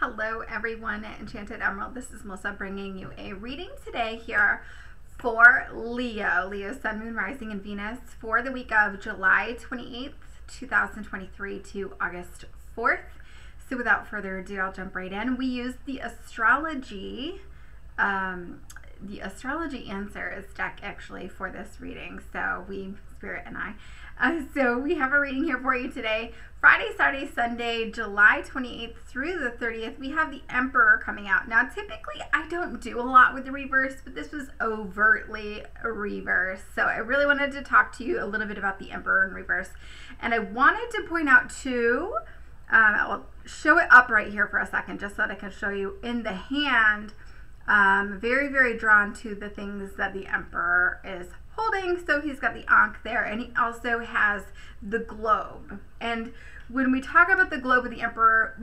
Hello everyone at Enchanted Emerald. This is Melissa bringing you a reading today here for Leo, Sun, Moon, Rising, and Venus for the week of July 28th, 2023 to August 4th. So without further ado, I'll jump right in. We use the astrology answers deck actually for this reading. So Spirit and I. So we have a reading here for you today. Friday, Saturday, Sunday, July 28th through the 30th, we have the Emperor coming out. Now, typically, I don't do a lot with the reverse, but this was overtly a reverse. So I really wanted to talk to you a little bit about the Emperor in reverse. And I wanted to point out, too, I'll show it up right here for a second, just so that I can show you in the hand. Very, very drawn to the things that the Emperor is holding. So he's got the Ankh there, and he also has the globe. And when we talk about the globe with the Emperor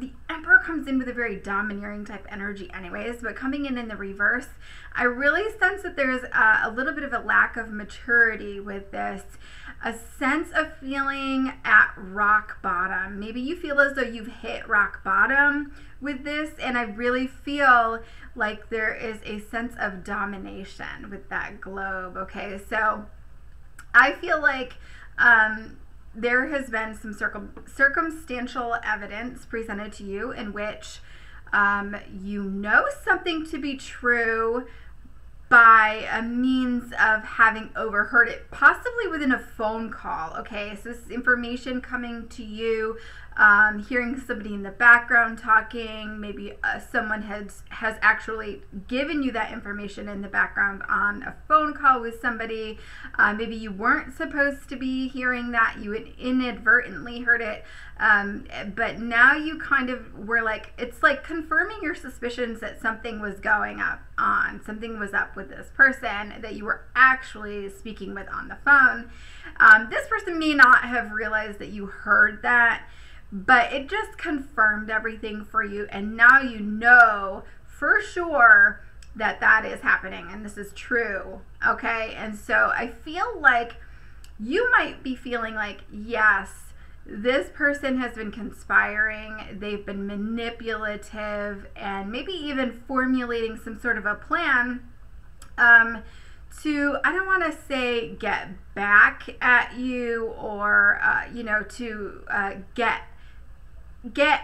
comes in with a very domineering type energy anyways, but coming in the reverse, I really sense that there's a little bit of a lack of maturity with this, a sense of feeling at rock bottom. Maybe you feel as though you've hit rock bottom with this, and I really feel like there is a sense of domination with that globe. Okay, so I feel like there has been some circumstantial evidence presented to you in which you know something to be true by a means of having overheard it, possibly within a phone call. Okay, so this information coming to you, hearing somebody in the background talking, maybe someone has actually given you that information in the background on a phone call with somebody. Maybe you weren't supposed to be hearing that, you had inadvertently heard it, but now you kind of were like, it's like confirming your suspicions that something was going on, something was up with this person that you were actually speaking with on the phone. This person may not have realized that you heard that, but it just confirmed everything for you, and now you know for sure that that is happening and this is true. Okay, and so I feel like you might be feeling like, yes, this person has been conspiring, they've been manipulative, and maybe even formulating some sort of a plan to, I don't want to say get back at you, or to get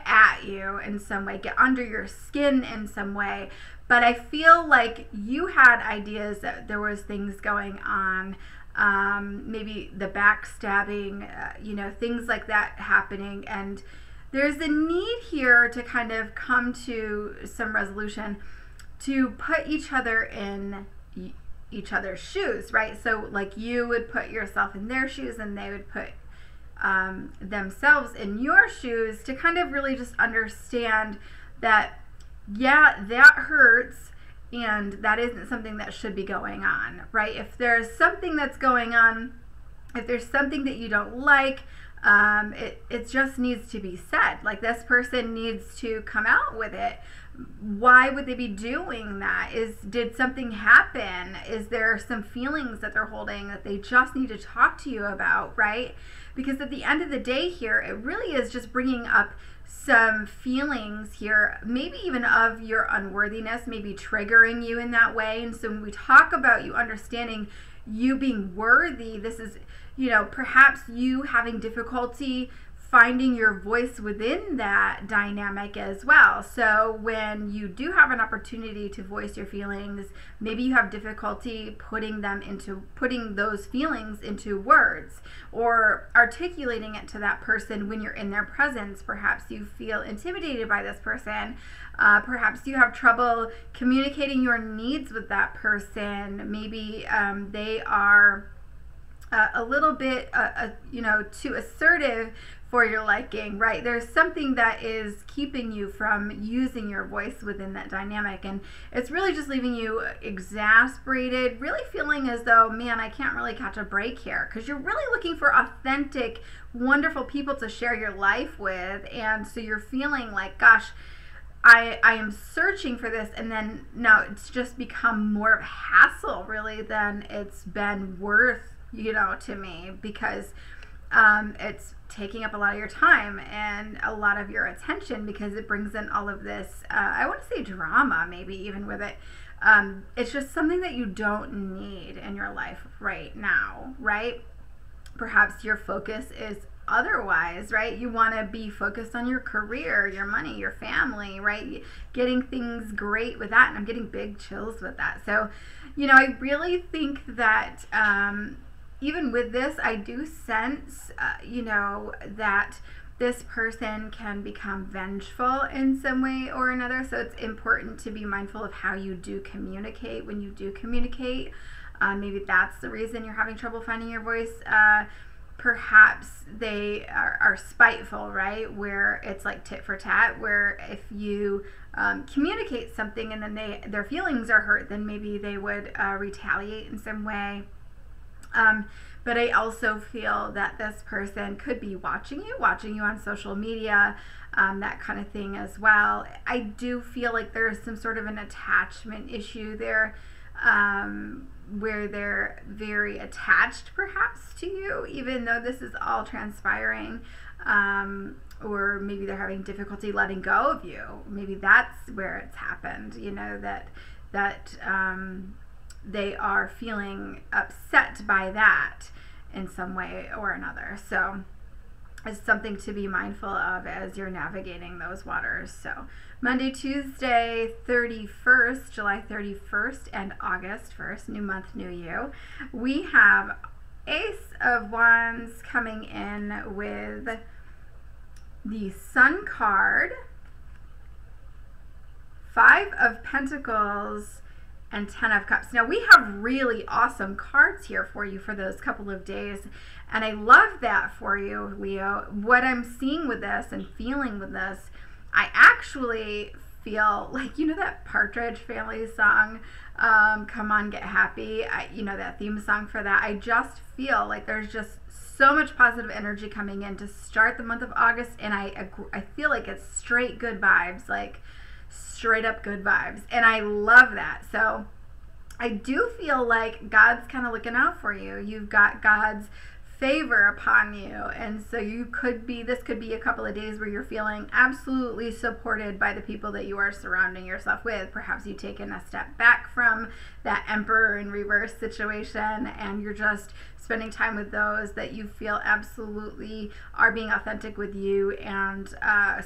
at you in some way, get under your skin in some way. But I feel like you had ideas that there was things going on, maybe the backstabbing, things like that happening, and there's a need here to kind of come to some resolution, to put each other in each other's shoes, right? So like you would put yourself in their shoes and they would put themselves in your shoes, to kind of really just understand that, yeah, that hurts, and that isn't something that should be going on, right? If there's something that's going on, if there's something that you don't like, it just needs to be said. Like, this person needs to come out with it. Why would they be doing that? Did something happen? Is there some feelings that they're holding that they just need to talk to you about, right? Because at the end of the day here, it really is just bringing up some feelings here, maybe even of your unworthiness, maybe triggering you in that way. And so when we talk about you understanding you being worthy, this is, perhaps you having difficulty finding your voice within that dynamic as well. So when you do have an opportunity to voice your feelings, maybe you have difficulty putting those feelings into words, or articulating it to that person when you're in their presence. Perhaps you feel intimidated by this person. Perhaps you have trouble communicating your needs with that person. Maybe they are a little bit, too assertive for your liking, right? There's something that is keeping you from using your voice within that dynamic, and it's really just leaving you exasperated, really feeling as though, man, I can't really catch a break here, because you're really looking for authentic, wonderful people to share your life with, and so you're feeling like, gosh, I am searching for this, and then now it's just become more of a hassle really than it's been worth, to me, because it's taking up a lot of your time and a lot of your attention because it brings in all of this, I want to say drama, maybe even with it. It's just something that you don't need in your life right now, right? Perhaps your focus is otherwise, right? You want to be focused on your career, your money, your family, right? Getting things great with that. And I'm getting big chills with that. So, you know, I really think that even with this, I do sense, you know, that this person can become vengeful in some way or another. So it's important to be mindful of how you do communicate when you do communicate. Maybe that's the reason you're having trouble finding your voice. Perhaps they are spiteful, right? Where it's like tit for tat, where if you communicate something and then their feelings are hurt, then maybe they would retaliate in some way. But I also feel that this person could be watching you on social media, that kind of thing as well. I do feel like there's some sort of an attachment issue there, where they're very attached perhaps to you, even though this is all transpiring, or maybe they're having difficulty letting go of you. Maybe that's where it's happened, you know, that they are feeling upset by that in some way or another. So it's something to be mindful of as you're navigating those waters. So Monday, Tuesday, 31st, July 31st, and August 1st, new month, new you. We have Ace of Wands coming in with the Sun card, Five of Pentacles, and 10 of Cups. Now we have really awesome cards here for you for those couple of days, and I love that for you, Leo. What I'm seeing with this and feeling with this, I actually feel like, you know that Partridge Family song, Come On Get Happy, you know, that theme song for that. I just feel like there's just so much positive energy coming in to start the month of August, and I feel like it's straight good vibes, like straight up good vibes, and I love that. So I do feel like God's kind of looking out for you. You've got God's favor upon you, and so this could be a couple of days where you're feeling absolutely supported by the people that you are surrounding yourself with. Perhaps you've taken a step back from that Emperor in reverse situation, and you're just spending time with those that you feel absolutely are being authentic with you and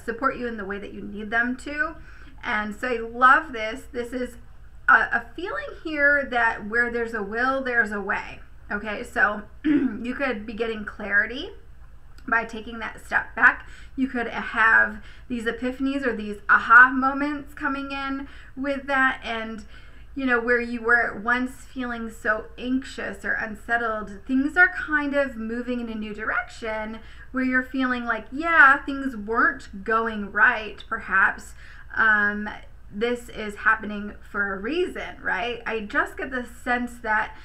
support you in the way that you need them to. And so I love this. This is a feeling here that where there's a will, there's a way. Okay, so you could be getting clarity by taking that step back. You could have these epiphanies or these aha moments coming in with that, and you know, where you were once feeling so anxious or unsettled, things are kind of moving in a new direction where you're feeling like, yeah, things weren't going right, perhaps. This is happening for a reason, right? I just get the sense that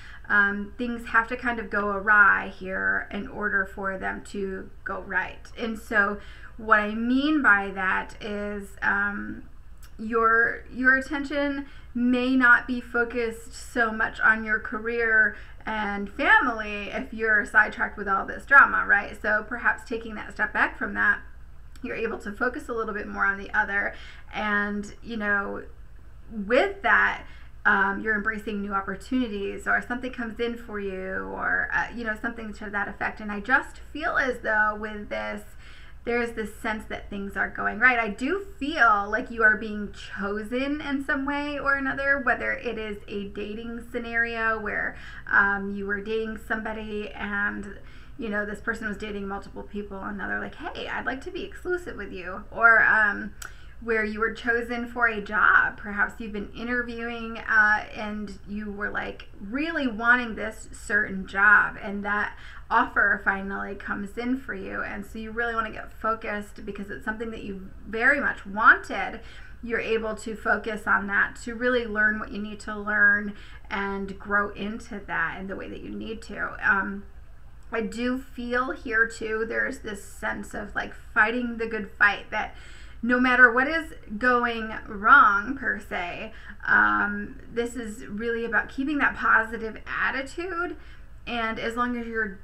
things have to kind of go awry here in order for them to go right. And so what I mean by that is your attention may not be focused so much on your career and family if you're sidetracked with all this drama, right? So perhaps taking that step back from that, you're able to focus a little bit more on the other, and you know, with that, you're embracing new opportunities, or something comes in for you, or you know, something to that effect. And I just feel as though with this, there's this sense that things are going right. I do feel like you are being chosen in some way or another, whether it is a dating scenario where you were dating somebody and you know, this person was dating multiple people, and now they're like, hey, I'd like to be exclusive with you. Or where you were chosen for a job. Perhaps you've been interviewing and you were like really wanting this certain job, and that offer finally comes in for you, and so you really want to get focused because it's something that you very much wanted. You're able to focus on that to really learn what you need to learn and grow into that in the way that you need to. I do feel here too, there's this sense of like fighting the good fight, that no matter what is going wrong per se, this is really about keeping that positive attitude. And as long as you're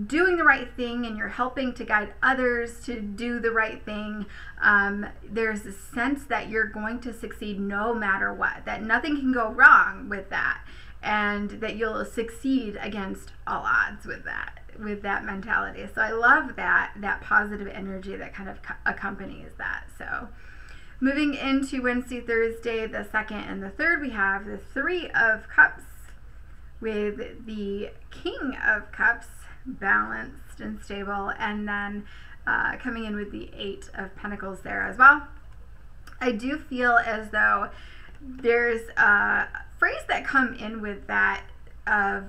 doing the right thing and you're helping to guide others to do the right thing. There's a sense that you're going to succeed no matter what, that nothing can go wrong with that, and that you'll succeed against all odds with that mentality. So I love that positive energy that kind of accompanies that. So moving into Wednesday, Thursday, the 2nd and the 3rd, we have the 3 of Cups with the King of Cups, balanced and stable, and then coming in with the 8 of Pentacles there as well. I do feel as though there's a phrase that come in with that of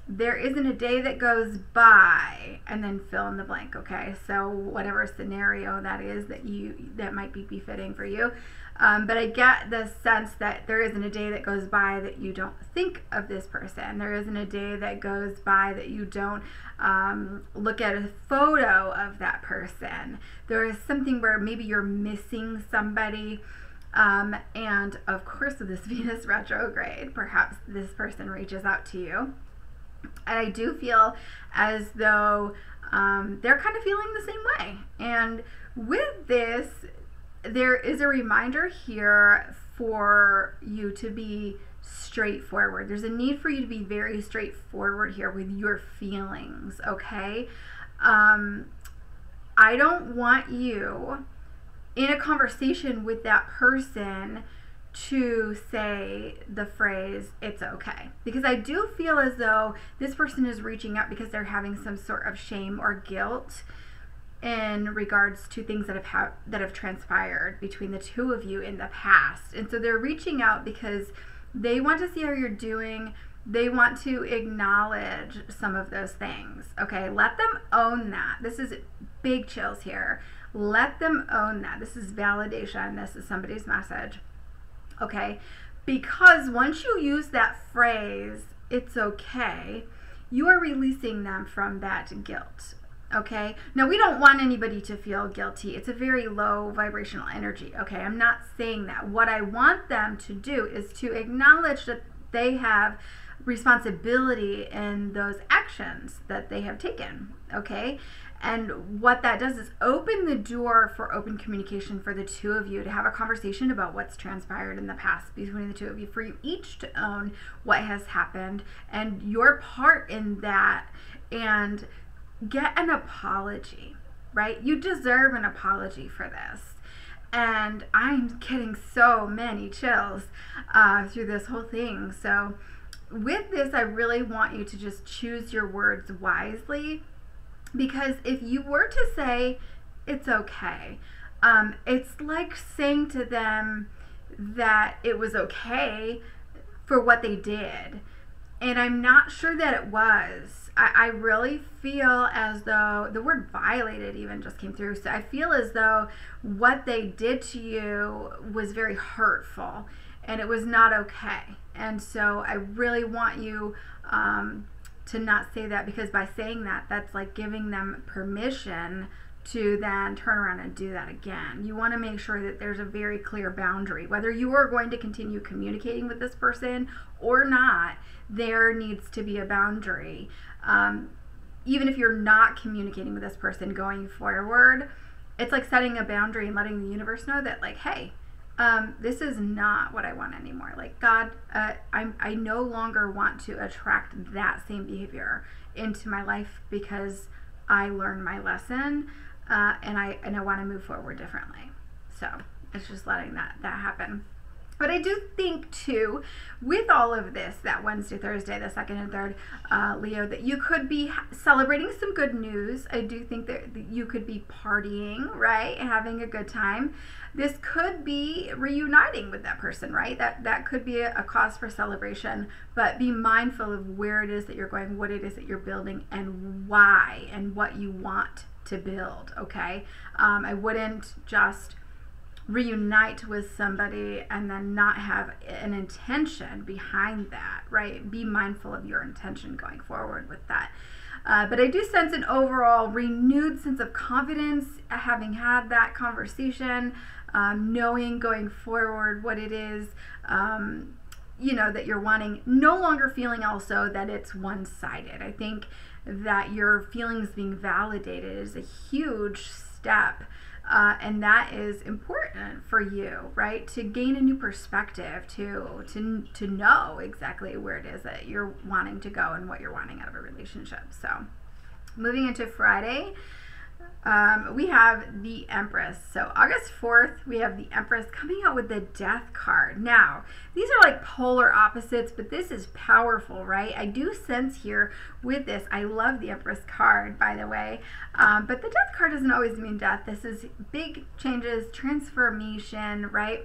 there isn't a day that goes by, and then fill in the blank. Okay, so whatever scenario that is that might be befitting for you, but I get the sense that there isn't a day that goes by that you don't think of this person. There isn't a day that goes by that you don't look at a photo of that person. There is something where maybe you're missing somebody. And of course, with this Venus retrograde, perhaps this person reaches out to you. And I do feel as though they're kind of feeling the same way. And with this, there is a reminder here for you to be straightforward. There's a need for you to be very straightforward here with your feelings, okay? I don't want you in a conversation with that person to say the phrase, it's okay. Because I do feel as though this person is reaching out because they're having some sort of shame or guilt in regards to things that have transpired between the two of you in the past. And so they're reaching out because they want to see how you're doing. They want to acknowledge some of those things. Okay, let them own that. This is big chills here. Let them own that. This is validation. This is somebody's message. Okay, because once you use that phrase, it's okay, you are releasing them from that guilt. Okay, now we don't want anybody to feel guilty. It's a very low vibrational energy. Okay, I'm not saying that. What I want them to do is to acknowledge that they have responsibility in those actions that they have taken. Okay, and what that does is open the door for open communication for the two of you to have a conversation about what's transpired in the past between the two of you, for you each to own what has happened and your part in that, and get an apology, right? You deserve an apology for this. And I'm getting so many chills through this whole thing. So with this, I really want you to just choose your words wisely, because if you were to say, it's okay, it's like saying to them that it was okay for what they did. And I'm not sure that it was. I really feel as though the word violated even just came through. So I feel as though what they did to you was very hurtful and it was not okay. And so I really want you to not say that, because by saying that, that's like giving them permission to then turn around and do that again. You want to make sure that there's a very clear boundary. Whether you are going to continue communicating with this person or not, there needs to be a boundary. Even if you're not communicating with this person going forward, it's like setting a boundary and letting the universe know that, like, hey, this is not what I want anymore. Like, God, I no longer want to attract that same behavior into my life, because I learned my lesson, and I want to move forward differently. So it's just letting that happen. But I do think, too, with all of this, that Wednesday, Thursday, the 2nd and 3rd, Leo, that you could be celebrating some good news. I do think that you could be partying, right, and having a good time. This could be reuniting with that person, right? That could be a cause for celebration, but be mindful of where it is that you're going, what it is that you're building, and why, and what you want to build, okay? I wouldn't just reunite with somebody and then not have an intention behind that, right? Be mindful of your intention going forward with that. But I do sense an overall renewed sense of confidence, having had that conversation, knowing going forward what it is you know, that you're wanting, no longer feeling also that it's one-sided. I think that your feelings being validated is a huge step, and that is important for you, right? To gain a new perspective, to know exactly where it is that you're wanting to go and what you're wanting out of a relationship. So moving into Friday, we have the Empress. So August 4th, we have the Empress coming out with the Death card. Now, these are like polar opposites, but this is powerful, right? I do sense here with this, I love the Empress card, by the way, but the Death card doesn't always mean death. This is big changes, transformation, right?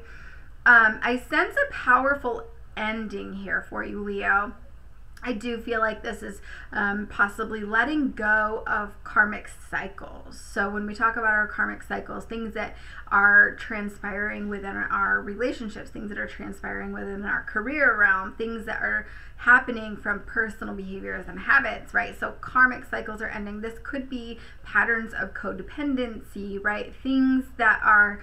I sense a powerful ending here for you, Leo. I do feel like this is possibly letting go of karmic cycles. So when we talk about our karmic cycles, things that are transpiring within our relationships, things that are transpiring within our career realm, things that are happening from personal behaviors and habits, right? So karmic cycles are ending. This could be patterns of codependency, right? Things that are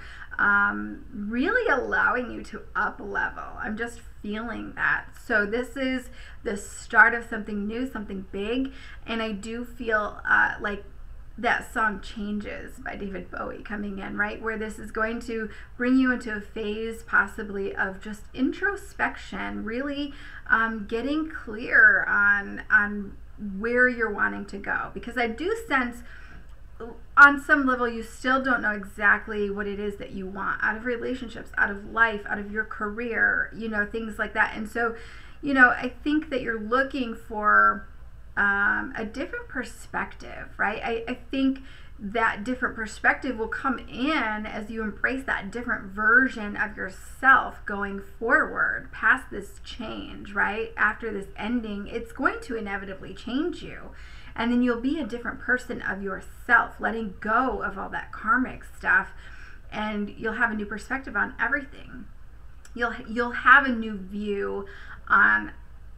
really allowing you to up level. I'm just feeling that. So this is the start of something new, something big, and I do feel like that song Changes by David Bowie coming in, right? Where this is going to bring you into a phase possibly of just introspection, really getting clear on where you're wanting to go. Because I do sense on some level you still don't know exactly what it is that you want out of relationships, out of life, out of your career, you know, things like that. And so, you know, I think that you're looking for a different perspective, right? I think that different perspective will come in as you embrace that different version of yourself going forward past this change, right? After this ending, it's going to inevitably change you. And then you'll be a different person of yourself, letting go of all that karmic stuff, and you'll have a new perspective on everything. You'll have a new view on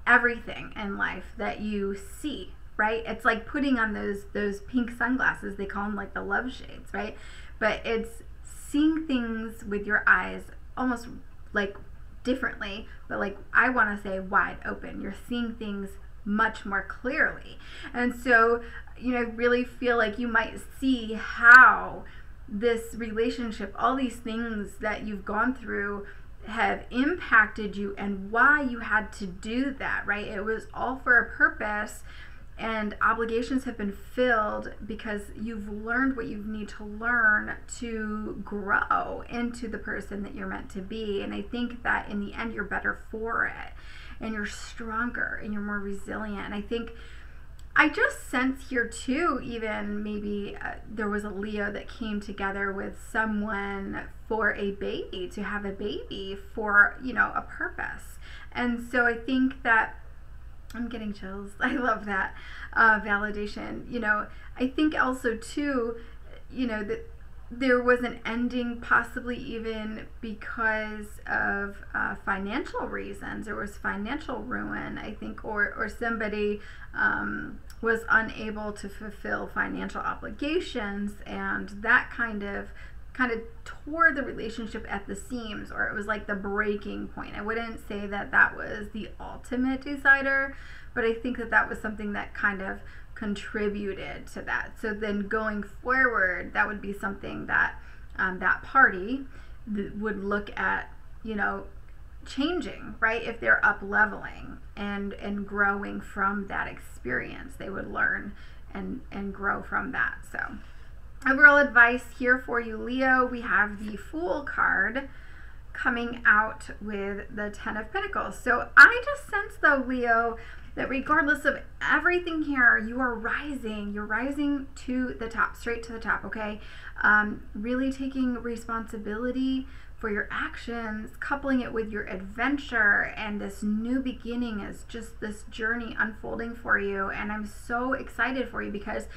everything in life that you see, right? It's like putting on those pink sunglasses. They call them like the love shades, right? But it's seeing things with your eyes almost like differently, but like I want to say wide open. You're seeing things much more clearly. And so, you know, really feel like you might see how this relationship, all these things that you've gone through have impacted you and why you had to do that, right? It was all for a purpose, and obligations have been filled because you've learned what you need to learn to grow into the person that you're meant to be. And I think that in the end you're better for it, and you're stronger and you're more resilient. And I think I just sense here too, even maybe there was a Leo that came together with someone for a baby, to have a baby for, you know, a purpose. And so I think that I'm getting chills. I love that validation. You know, I think also too, you know, that there was an ending possibly even because of financial reasons. There was financial ruin, I think, or somebody was unable to fulfill financial obligations, and that kind of tore the relationship at the seams, or it was like the breaking point. I wouldn't say that that was the ultimate decider, but I think that that was something that kind of contributed to that. So then going forward, that would be something that that party would look at, you know, changing, right? If they're up leveling and growing from that experience, they would learn and grow from that. So overall advice here for you, Leo, we have the Fool card coming out with the Ten of Pentacles. So I just sense though, Leo, that regardless of everything here, you are rising. You're rising to the top, straight to the top, okay? Really taking responsibility for your actions, coupling it with your adventure, and this new beginning is just this journey unfolding for you. And I'm so excited for you because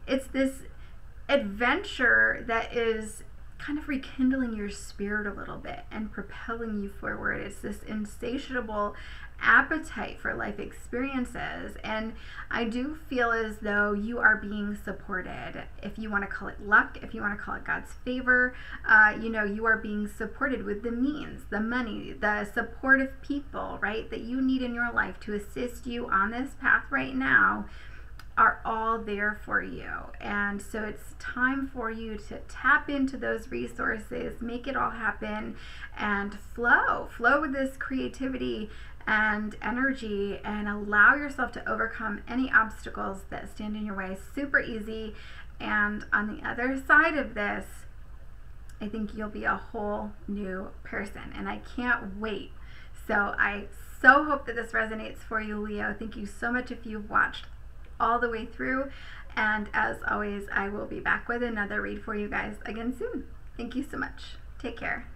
it's this adventure that is kind of rekindling your spirit a little bit and propelling you forward. It's this insatiable appetite for life experiences, and I do feel as though you are being supported. If you want to call it luck, if you want to call it God's favor, you know, you are being supported with the means, the money, the supportive people, right, that you need in your life to assist you on this path right now are all there for you. And so it's time for you to tap into those resources, make it all happen, and flow with this creativity and energy, and allow yourself to overcome any obstacles that stand in your way. Super easy. And on the other side of this, I think you'll be a whole new person, and I can't wait. So I so hope that this resonates for you, Leo. Thank you so much if you've watched all the way through, and as always, I will be back with another read for you guys again soon. Thank you so much. Take care.